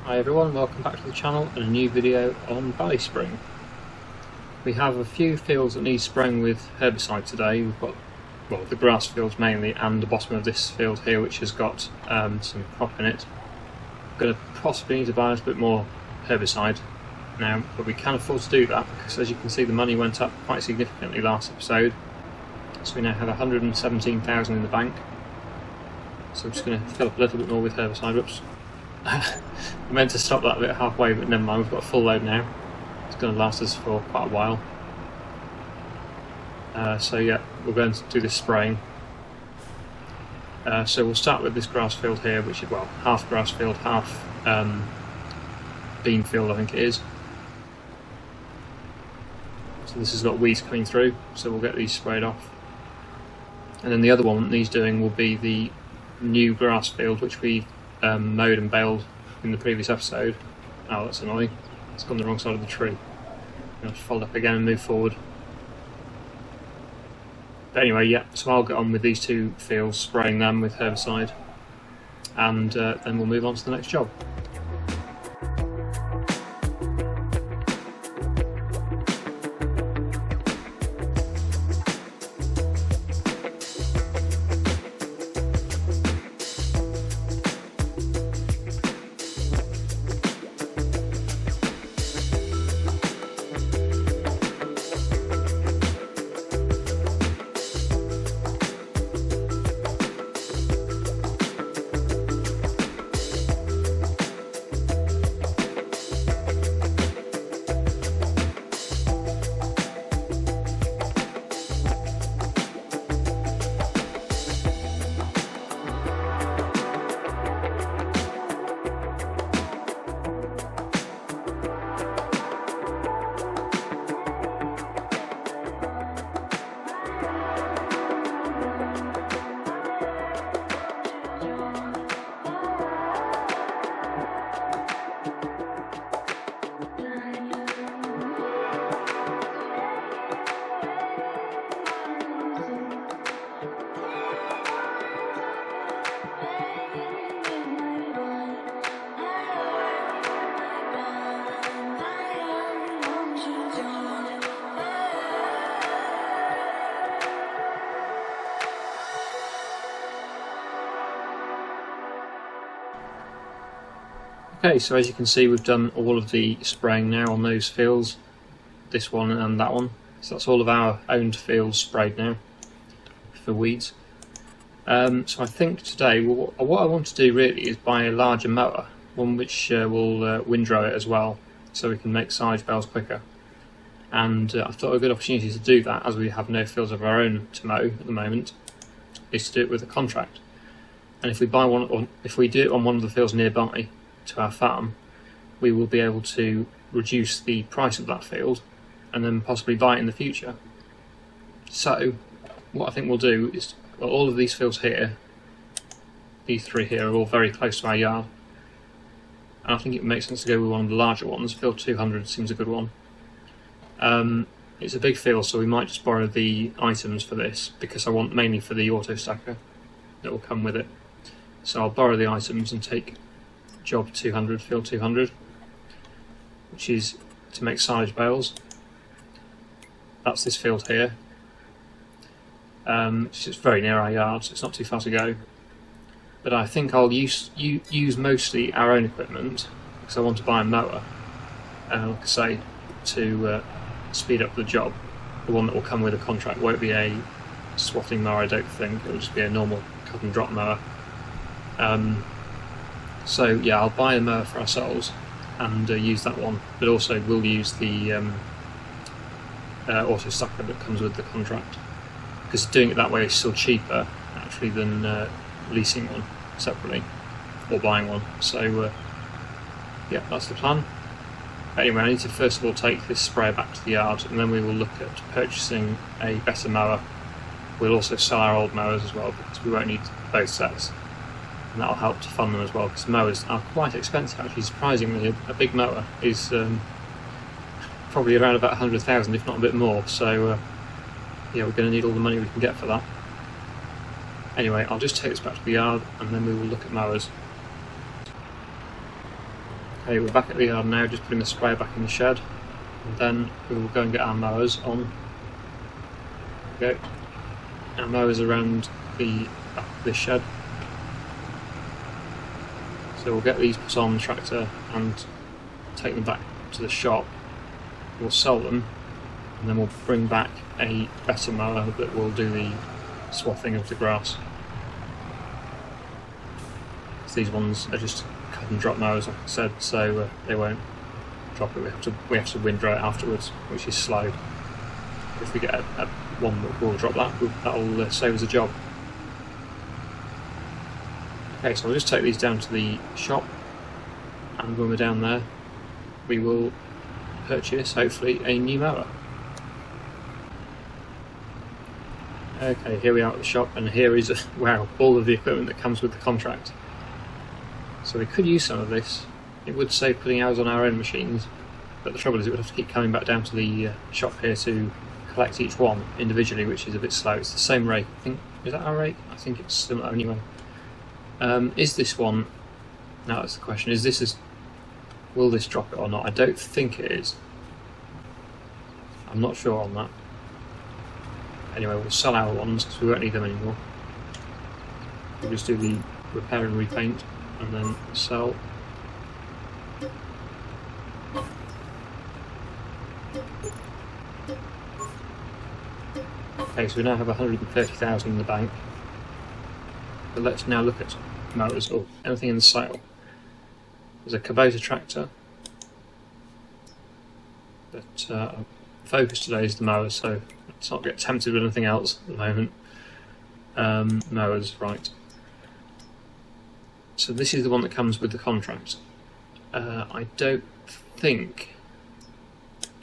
Hi everyone, welcome back to the channel and a new video on BallySpring. We have a few fields that need spraying with herbicide today. We've got, well, the grass fields mainly, and the bottom of this field here which has got some crop in it. We're going to possibly need to buy a bit more herbicide now, but we can afford to do that because, as you can see, the money went up quite significantly last episode. So we now have 117,000 in the bank. So I'm just going to fill up a little bit more with herbicide. Oops. I meant to stop that a bit halfway, but never mind, we've got a full load now. It's going to last us for quite a while. So yeah, we're going to do this spraying. So we'll start with this grass field here, which is, well, half grass field, half bean field I think it is. So this has got weeds coming through, so we'll get these sprayed off. And then the other one that needs doing will be the new grass field, which we mowed and baled in the previous episode. Oh, that's annoying. It's gone the wrong side of the tree. I'll have to fold up again and move forward. But anyway, yeah, so I'll get on with these two fields, spraying them with herbicide, and then we'll move on to the next job. Okay, so as you can see, we've done all of the spraying now on those fields, this one and that one. So that's all of our owned fields sprayed now for weeds. So I think today, what I want to do really is buy a larger mower, one which will windrow it as well, so we can make silage bales quicker. And I thought a good opportunity to do that, as we have no fields of our own to mow at the moment, is to do it with a contract. And if we buy one, or if we do it on one of the fields nearby to our farm, we will be able to reduce the price of that field and then possibly buy it in the future. So what I think we'll do is, well, all of these fields here, these three here, are all very close to our yard, and I think it makes sense to go with one of the larger ones. Field 200 seems a good one. It's a big field, so we might just borrow the items for this, because I want mainly for the auto stacker that will come with it. So I'll borrow the items and take job 200, field 200, which is to make silage bales. That's this field here. It's just very near our yard, so it's not too far to go. But I think I'll use mostly our own equipment, because I want to buy a mower, like I say, to speed up the job. The one that will come with a contract won't be a swatting mower, I don't think. It'll just be a normal cut and drop mower. So yeah, I'll buy a mower for ourselves and use that one, but also we'll use the auto stacker that comes with the contract, because doing it that way is still cheaper actually than leasing one separately or buying one. So yeah, that's the plan. Anyway, I need to first of all take this sprayer back to the yard, and then we will look at purchasing a better mower. We'll also sell our old mowers as well, because we won't need both sets. And that'll help to fund them as well, because mowers are quite expensive actually. Surprisingly, a big mower is probably around about 100,000, if not a bit more. So yeah, we're going to need all the money we can get for that. Anyway, I'll just take this back to the yard and then we will look at mowers. Okay, we're back at the yard now, just putting the sprayer back in the shed, and then we will go and get our mowers on. There we go. Our mowers around the back of this shed. So we'll get these put on the tractor and take them back to the shop. We'll sell them, and then we'll bring back a better mower that will do the swathing of the grass. These ones are just cut and drop mowers, like I said, so they won't drop it. We have to windrow it afterwards, which is slow. If we get a one that will drop that, that'll save us a job. Okay, so I'll just take these down to the shop, and when we're down there, we will purchase, hopefully, a new mower. Okay, here we are at the shop, and here is, wow, all of the equipment that comes with the contract. So we could use some of this. It would save putting hours on our own machines, but the trouble is it would have to keep coming back down to the shop here to collect each one individually, which is a bit slow. It's the same rake, I think. Is that our rake? I think it's similar anyway. Is this one... Now that's the question, will this drop it or not? I don't think it is. I'm not sure on that. Anyway, we'll sell our ones because we won't need them anymore. We'll just do the repair and repaint and then sell. Okay, so we now have 130,000 in the bank. But let's now look at mowers or anything in the sale. There's a Kubota tractor, but focus today is the mowers, so let's not get tempted with anything else at the moment. Mowers, right. So this is the one that comes with the contract. I don't think...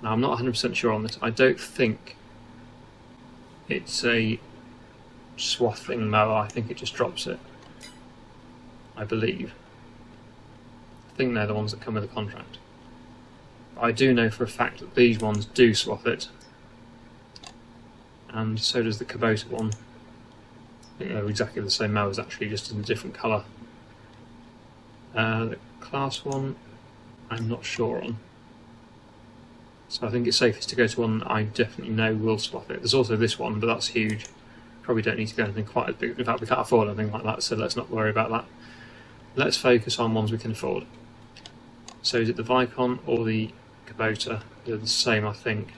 Now I'm not 100% sure on this. I don't think it's a swathing mower. I think it just drops it. I believe. I think they're the ones that come with the contract. I do know for a fact that these ones do swath it, and so does the Kubota one. I think they're exactly the same mowers, actually, just in a different colour. The Class 1, I'm not sure on. So I think it's safest to go to one that I definitely know will swath it. There's also this one, but that's huge. Probably don't need to go anything quite as big. In fact, we can't afford anything like that, so let's not worry about that. Let's focus on ones we can afford. So is it the Vicon or the Kubota? They're the same, I think.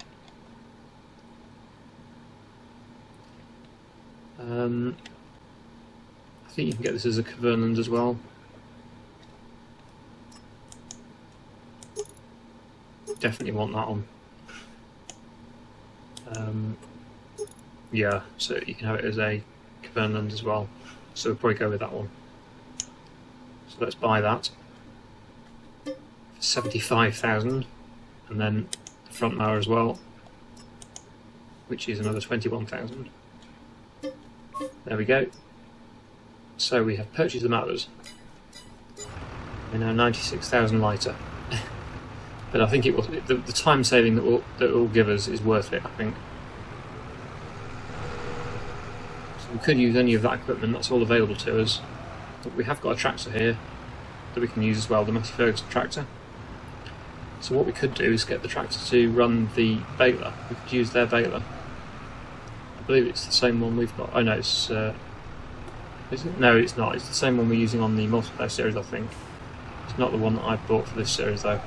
I think you can get this as a Kverneland as well. Definitely want that on. Yeah, so you can have it as a Kverneland as well. So we'll probably go with that one. So let's buy that for 75,000, and then the front mower as well, which is another 21,000. There we go. So we have purchased the mowers. We're now 96,000 lighter. But I think it will, the time saving that it will give us is worth it, I think. So we could use any of that equipment that's all available to us. But we have got a tractor here that we can use as well, the Matthew Ferguson tractor. So what we could do is get the tractor to run the baler. We could use their baler. I believe it's the same one we've got. Oh no, it's... is it? No, it's not. It's the same one we're using on the multiplayer series, I think. It's not the one that I bought for this series though.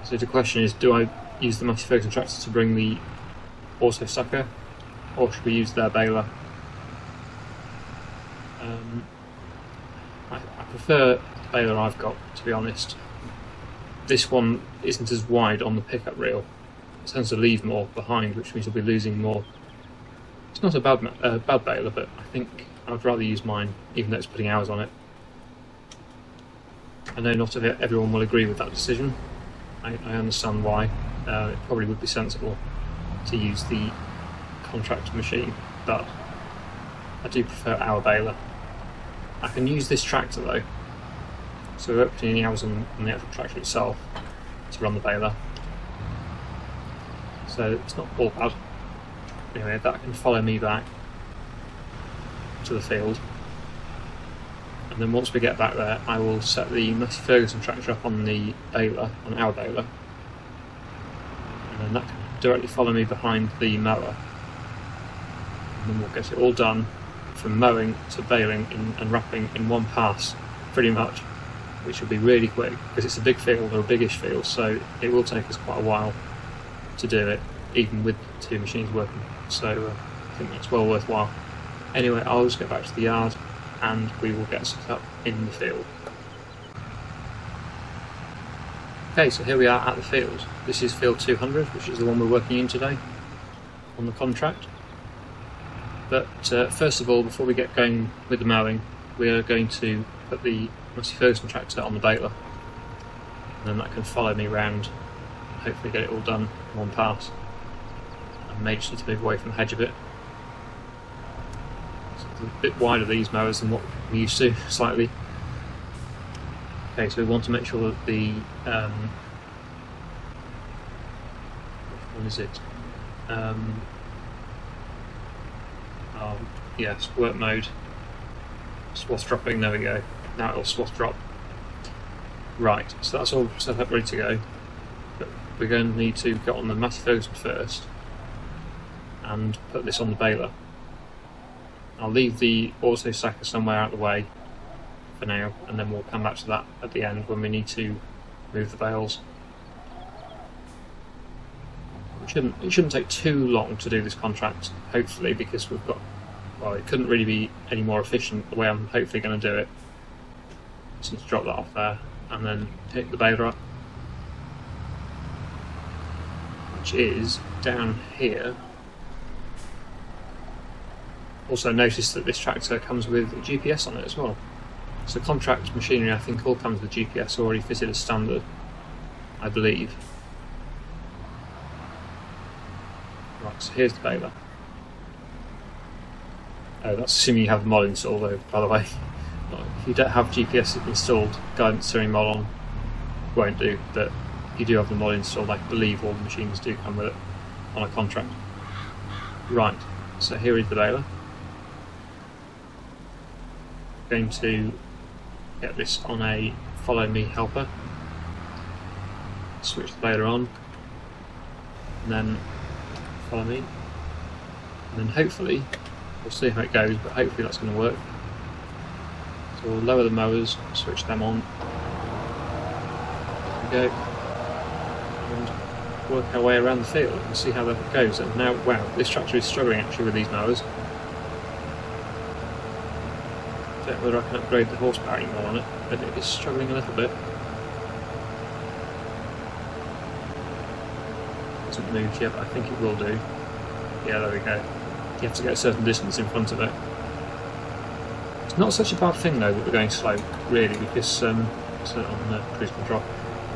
So the question is, do I use the Matthew Ferguson tractor to bring the auto sucker, or should we use their baler? I prefer the baler I've got, to be honest. This one isn't as wide on the pickup reel. It tends to leave more behind, which means we'll be losing more. It's not a bad baler, but I think I'd rather use mine, even though it's putting hours on it. I know not everyone will agree with that decision. I understand why. It probably would be sensible to use the contract machine, but I do prefer our baler. I can use this tractor though, so we won't put any hours on the actual tractor itself to run the baler. So it's not all bad. Anyway, that can follow me back to the field. And then once we get back there, I will set the Massey Ferguson tractor up on the baler, on our baler, and then that can directly follow me behind the mower. And then we'll get it all done from mowing to baling and wrapping in one pass, pretty much, which will be really quick because it's a big field, or a biggish field, so it will take us quite a while to do it, even with 2 machines working. So I think that's well worthwhile. Anyway, I'll just get back to the yard and we will get set up in the field. Okay, so here we are at the field. This is field 200, which is the one we're working in today on the contract. But first of all, before we get going with the mowing, we are going to put the Massey Ferguson tractor on the baler, and then that can follow me around, hopefully get it all done in one pass. I may just need to move away from the hedge a bit. So it's a bit wider, these mowers, than what we're used to, slightly. Okay, so we want to make sure that the which one is it? Yes, work mode, swath dropping, there we go. Now it'll swath drop. Right, so that's all set up, ready to go. But we're going to need to get on the Massey Ferguson first and put this on the baler. I'll leave the auto stacker somewhere out of the way for now, and then we'll come back to that at the end when we need to move the bales. It shouldn't take too long to do this contract, hopefully, because we've got, well, it couldn't really be any more efficient the way I'm hopefully going to do it. Just need to drop that off there and then pick the baler up, which is down here. Also notice that this tractor comes with a GPS on it as well. So contract machinery, I think, all comes with GPS already fitted as standard, I believe. Right, so here's the baler. Oh, that's assuming you have the mod installed, though, by the way. If you don't have GPS installed, guidance steering mod on won't do, but if you do have the mod installed, I believe all the machines do come with it on a contract. Right, so here is the baler. I'm going to get this on a follow me helper, switch the baler on, and then follow me, and then hopefully, we'll see how it goes, but hopefully that's going to work. So we'll lower the mowers, switch them on, there we go, and work our way around the field and see how that goes. And now, wow, this tractor is struggling actually with these mowers. I don't know whether I can upgrade the horsepower anymore on it, but it is struggling a little bit. Hasn't moved yet, but I think it will do. Yeah, there we go. You have to get a certain distance in front of it. It's not such a bad thing though that we're going slow, really, because so on the cruise control,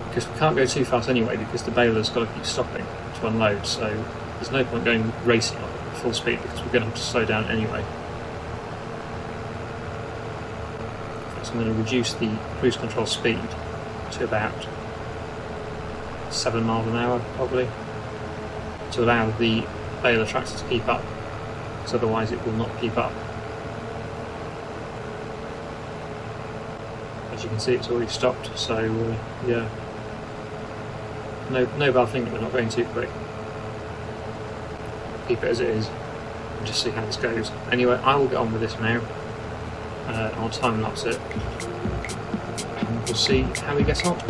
because we can't go too fast anyway, because the baler's got to keep stopping to unload. So there's no point going racing on it at full speed because we're going to have to slow down anyway. So I'm going to reduce the cruise control speed to about 7 miles an hour, probably, to allow the baler tractor to keep up, because otherwise it will not keep up. As you can see, it's already stopped, so yeah, no bad thing that we're not going too quick. Keep it as it is and just see how this goes. Anyway, I will get on with this now. I'll time lapse it and we'll see how we get on.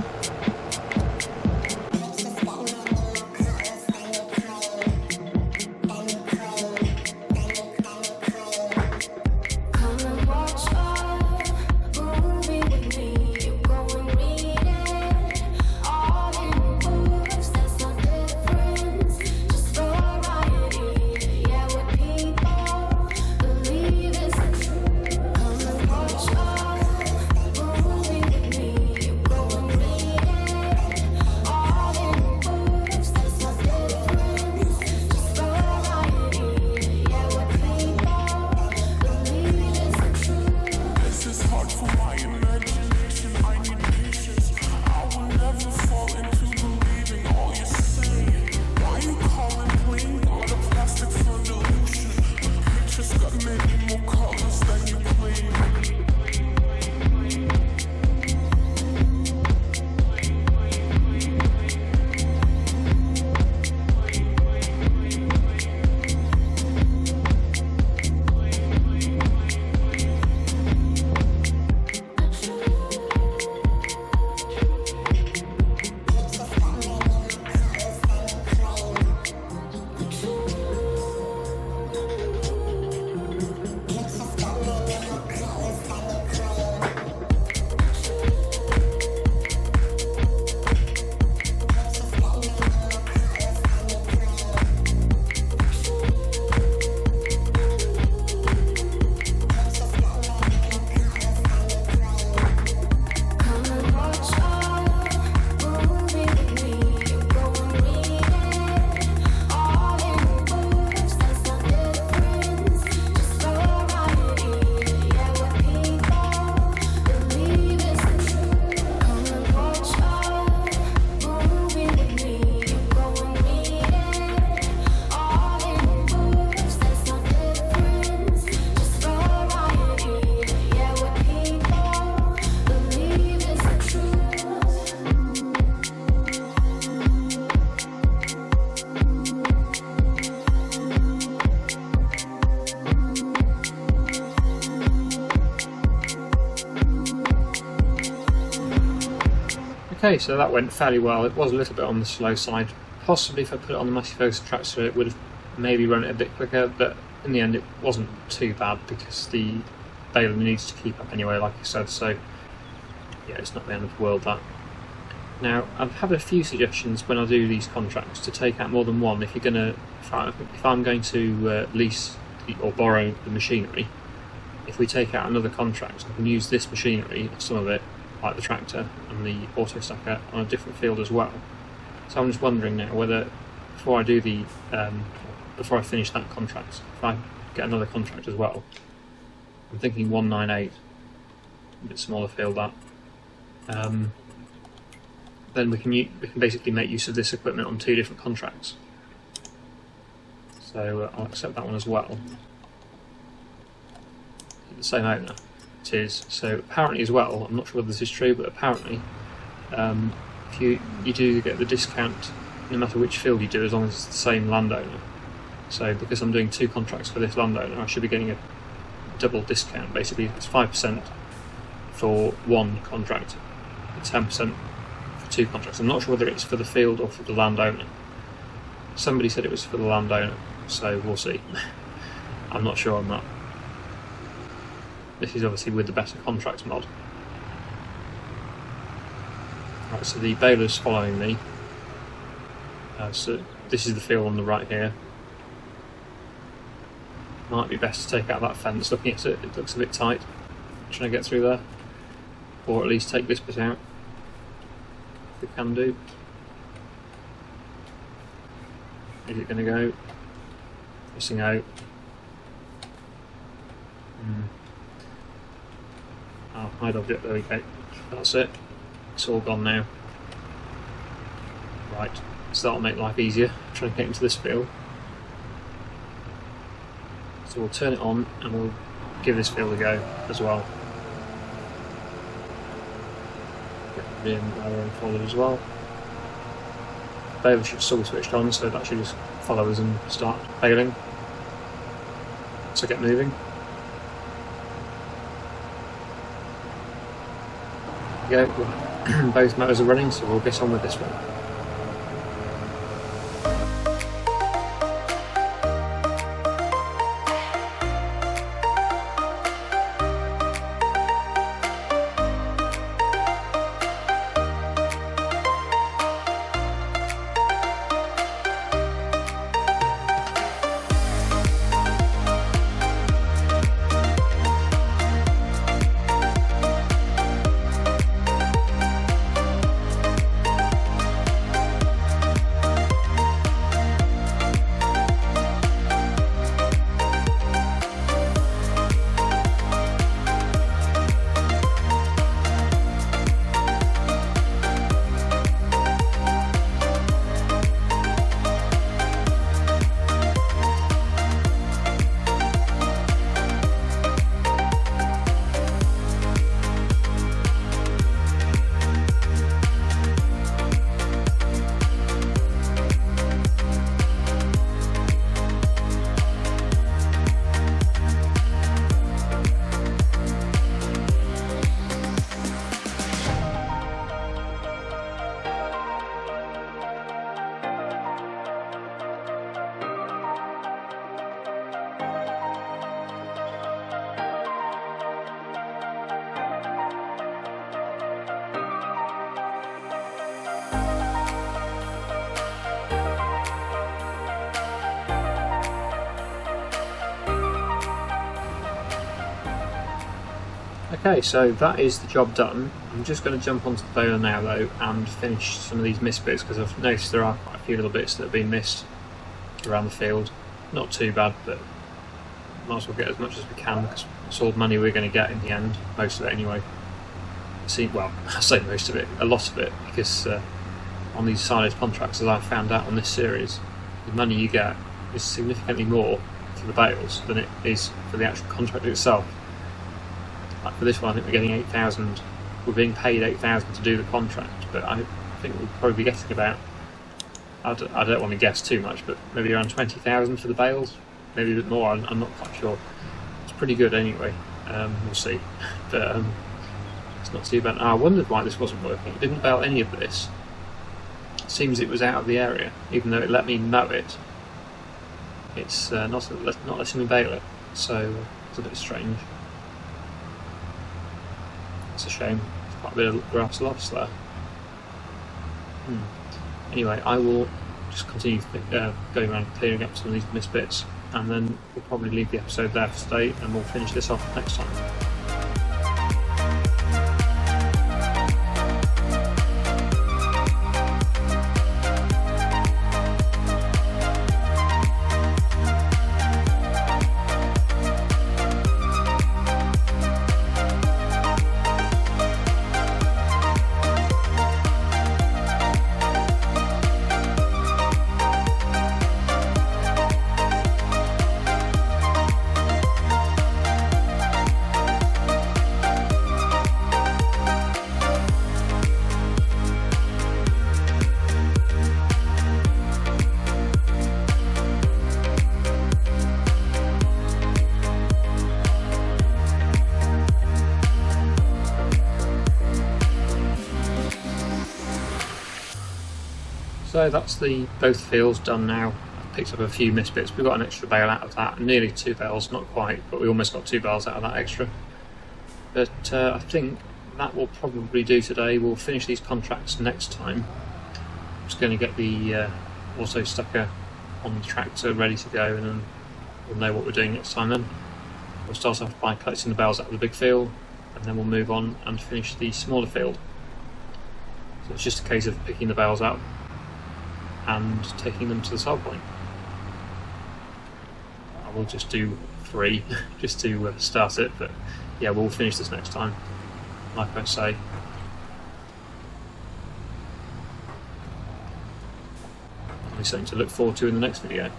Okay, so that went fairly well. It was a little bit on the slow side. Possibly if I put it on the Massive tractor it would have maybe run it a bit quicker, but in the end it wasn't too bad because the baler needs to keep up anyway, like I said, so yeah, it's not the end of the world that. Now, I've had a few suggestions when I do these contracts to take out more than one. If I'm going to lease or borrow the machinery, if we take out another contract, I can use this machinery, some of it, like the tractor and the auto stacker, on a different field as well. So I'm just wondering now whether, before I do the, before I finish that contract, if I get another contract as well, I'm thinking 198, a bit smaller field that. Then we can basically make use of this equipment on 2 different contracts. So I'll accept that one as well. The same owner, it is. So apparently as well, I'm not sure whether this is true, but apparently if you do get the discount no matter which field you do, as long as it's the same landowner. So because I'm doing 2 contracts for this landowner, I should be getting a double discount. Basically it's 5% for one contract, 10% for 2 contracts. I'm not sure whether it's for the field or for the landowner. Somebody said it was for the landowner, so we'll see. I'm not sure on that. This is obviously with the better contracts mod. Right, so the baler's following me. So this is the field on the right here. Might be best to take out that fence. Looking at it, it looks a bit tight. Trying to get through there, or at least take this bit out. If we can do. Is it going to go? Missing out. Oh, hide object, there we go. That's it. It's all gone now. Right, so that'll make life easier, trying to get into this field. So we'll turn it on and we'll give this field a go as well. Get the mower unfolded as well. The baler should still be switched on, so that should just follow us and start baling. So get moving. There we go, both motors are running, so we'll get on with this one. Okay, so that is the job done. I'm just going to jump onto the baler now though and finish some of these missed bits, because I've noticed there are quite a few little bits that have been missed around the field. Not too bad, but might as well get as much as we can, because it's all the money we're going to get in the end, most of it anyway. Well, I say most of it, a lot of it, because on these silage contracts, as I've found out on this series, the money you get is significantly more for the bales than it is for the actual contract itself. Like for this one, I think we're getting 8,000. We're being paid 8,000 to do the contract, but I think we'll probably be getting about, I don't want to guess too much, but maybe around 20,000 for the bales, maybe a bit more. I'm not quite sure. It's pretty good anyway. We'll see, but not too bad. I wondered why this wasn't working. It didn't bale any of this. It seems it was out of the area, even though it let me mow it. It's not letting me bale it, so it's a bit strange. It's a shame. There's quite a bit of grass loss there. Anyway, I will just continue going around clearing up some of these missed bits, and then we'll probably leave the episode there for today, and we'll finish this off next time. So that's both fields done now. I've picked up a few missed bits. We've got an extra bale out of that, nearly 2 bales, not quite, but we almost got 2 bales out of that extra. But I think that will probably do today. We'll finish these contracts next time. I'm just going to get the auto stacker on the tractor ready to go, and then we'll know what we're doing next time then. We'll start off by collecting the bales out of the big field, and then we'll move on and finish the smaller field. So it's just a case of picking the bales out and taking them to the sell point. I will just do 3 just to start it, but yeah, we'll finish this next time, like I say. Probably something to look forward to in the next video.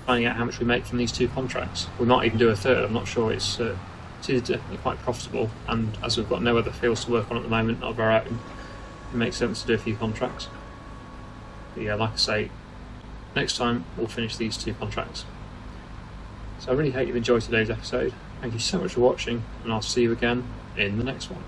Finding out how much we make from these 2 contracts. We might even do a third, I'm not sure. It's definitely quite profitable, and as we've got no other fields to work on at the moment of our own, it makes sense to do a few contracts. But yeah, like I say, next time we'll finish these 2 contracts. So I really hope you've enjoyed today's episode. Thank you so much for watching, and I'll see you again in the next one.